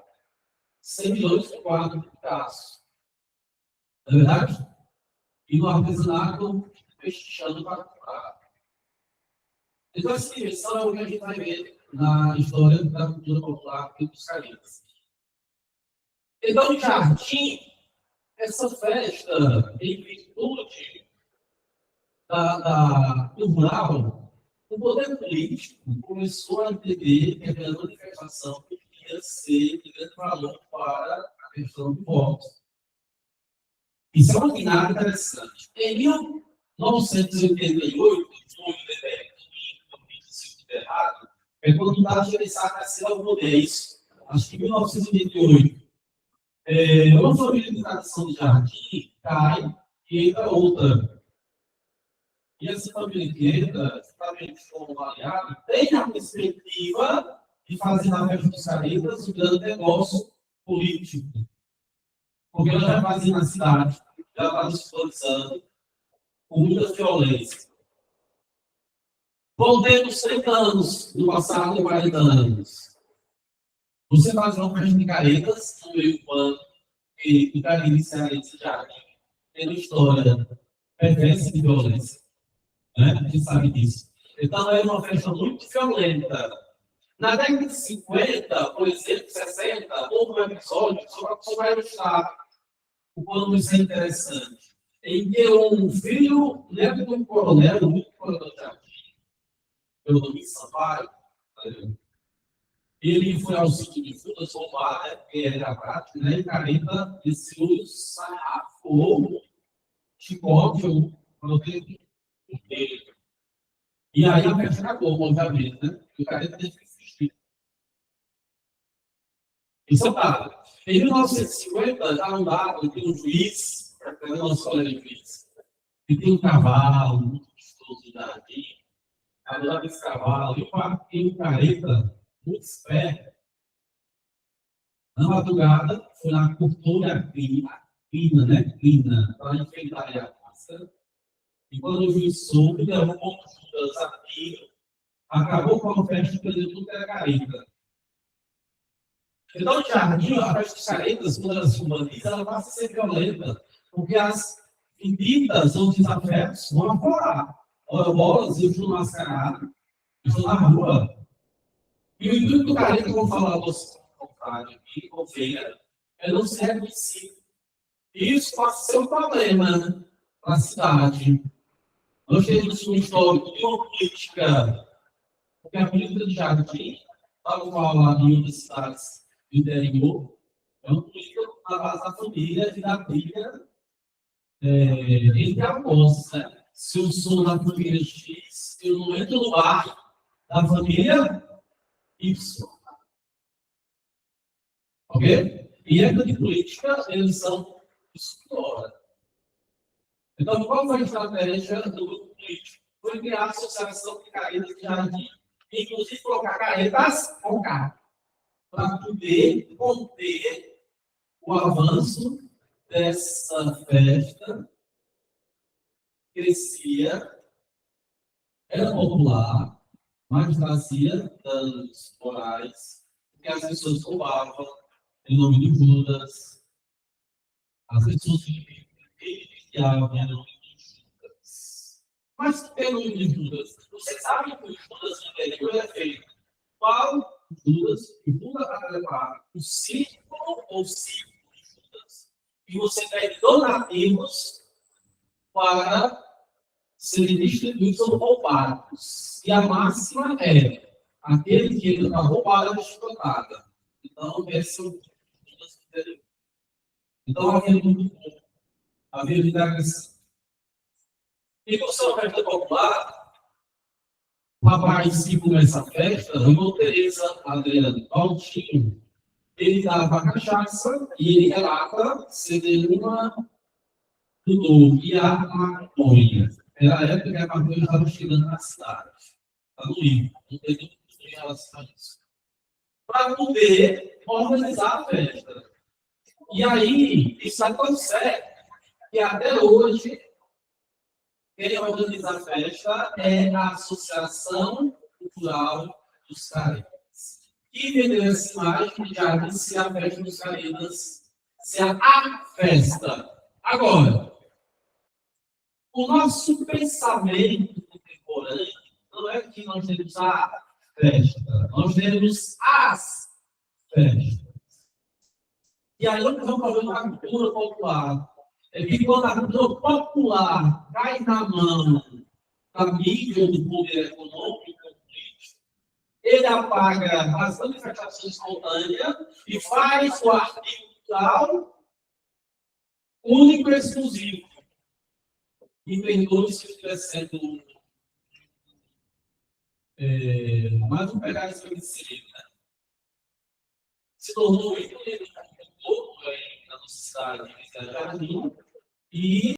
100 milhões por quadro de Picasso. Não é verdade? E no artesanato, fechando para comprar. Então, essa dimensão é o que a gente vai ver na história da cultura popular e dos caritas. Então, o jardim, essa festa em virtude do rural, o poder político começou a entender que a manifestação podia ser de grande valor para a questão do voto. Isso é uma dinâmica interessante. Em 1988, foi errado, é quando o Tati Gereissati nasceu ao poder, isso. Acho que em 1988. Uma família de tradição de jardim cai e entra outra. E essa família que entra, justamente como aliado, tem a perspectiva de fazer na festa dos caretas um grande negócio político. Porque ela já fazia na cidade, já estava se esforçando com muita violência. Voltemos 30 anos do passado e 40 anos. Você faz uma festa de caretas no meio do ano, e o Cariri Cearense Jardim, tendo história perversa de violência. Né? A gente sabe disso. Então, é uma festa muito violenta. Na década de 50, por exemplo, 60, houve um episódio, só vai ilustrar o quanto isso é interessante, em que um filho, neto do coronel Jardim, pelo Domingos Sampaio, ele foi ao sítio de Fudas roubar, né, porque era prático, né, e careta esse sarrafo, chicote, dele. E aí a festa acabou, obviamente, né? E o careta teve que fugir. Isso é claro. Em 1950, já um dado, tem um juiz, não só ele juiz, que tem um cavalo muito gostoso de jardim, adorava esse cavalo, e o careta, muito esperto, na madrugada, foi lá, cortou a crina, para enfeitar a massa. E quando o juiz soube, deu um pouco de desafio, acabou com a festa e perdeu tudo que era careta. Então, o jardim, a festa dos caretas, quando ela se humaniza, ela passa a ser violenta, porque as vendidas ou desafetos vão aflorar. Ora, bolas e o Ju mascarado, estão na rua. E o intuito do careta, como falar você aqui, ou feira, é não ser reconhecido. E isso passa a ser um problema para a cidade. Nós temos um histórico de uma política, porque a política de jardim, tal qual lá em outras cidades do interior, é uma política na base da família e da briga entre avós. Né? Se eu sou da família X, eu não entro no bar da família Y. Ok? E a de política, eles são superiores. Então, qual foi a estratégia do grupo político? Foi criar a associação de caretas de jardim. Inclusive, colocar caretas com K, para poder conter o avanço dessa festa. Crescia, era popular, mas trazia danos morais, porque as pessoas roubavam em nome de Judas, as pessoas beneficiavam em nome de Judas. Mas pelo nome de Judas, você sabe que o Judas no interior é feito qual Judas, e Judas vai levar o círculo ou círculo de Judas, e você pede donativos para serem distribuídos ou roubados. E a máxima é aquele que entra para roubar a chicotada. Então, esse é o Judas interior. Então, havia muito bom. Havia vida agressiva. E por ser uma festa popular, o rapaz que começa a festa, Irmão Teresa Adriano Valtinho, ele dava a cachaça e ele relata ser uma do novo e a maconha. Era a época que a maconha estava chegando na cidade. Está no livro, não tem muito em relação a isso. Para poder organizar a festa. E aí, isso acontece que até hoje, Quem organiza a festa é a Associação Cultural dos Carinas. Que vendeu essa imagem já disse a festa dos Carinas ser a festa. Agora, o nosso pensamento contemporâneo não é que nós temos a festa, nós temos as festas. E aí nós vamos fazer uma cultura popular. É que quando a cultura popular cai na mão da mídia do poder econômico, político, ele apaga as manifestações espontâneas e faz o artigo cultural único e exclusivo. E perdoe se eu estiver sendo mais um pegar isso que né? Se tornou ídolo na nossa cidade de Jardim, e